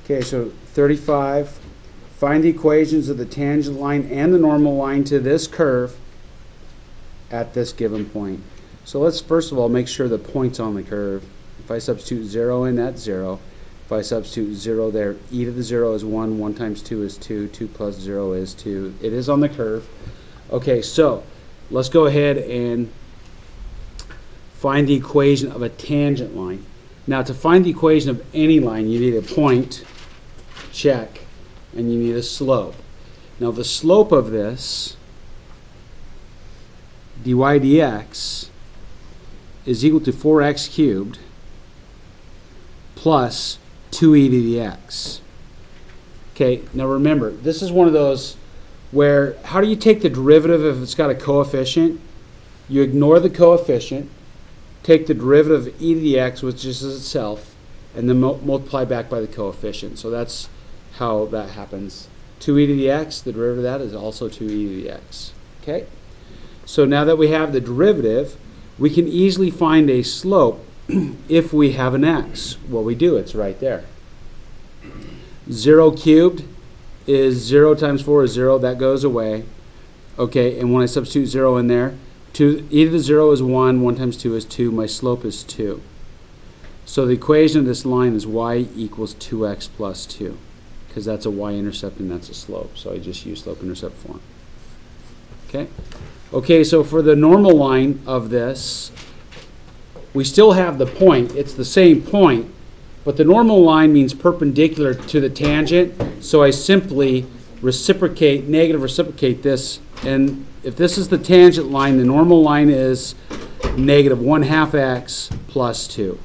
Okay, so 35. Find the equations of the tangent line and the normal line to this curve at this given point. So let's first of all make sure the point's on the curve. If I substitute 0 in, that's 0. If I substitute 0 there, e to the 0 is 1, 1 times 2 is 2, 2 plus 0 is 2. It is on the curve. Okay, so let's go ahead and find the equation of a tangent line. Now, to find the equation of any line, you need a point, check, and you need a slope. Now, the slope of this, dy dx, is equal to 4x cubed plus 2e to the x. Okay, now remember, this is one of those where, how do you take the derivative if it's got a coefficient? You ignore the coefficient, take the derivative of e to the x, which is itself, and then multiply back by the coefficient. So that's how that happens. 2e to the x, the derivative of that is also 2e to the x. Okay? So now that we have the derivative, we can easily find a slope if we have an x. Well, we do. It's right there. 0 cubed is 0 times 4 is 0. That goes away. Okay, and when I substitute 0 in there, e to the 0 is 1. 1 times 2 is 2. My slope is 2. So the equation of this line is y equals 2x plus 2, because that's a y-intercept and that's a slope. So I just use slope-intercept form. Okay? Okay, so for the normal line of this, we still have the point. It's the same point, but the normal line means perpendicular to the tangent, so I simply reciprocate, negative reciprocate this, and if this is the tangent line, the normal line is negative 1/2 x plus 2.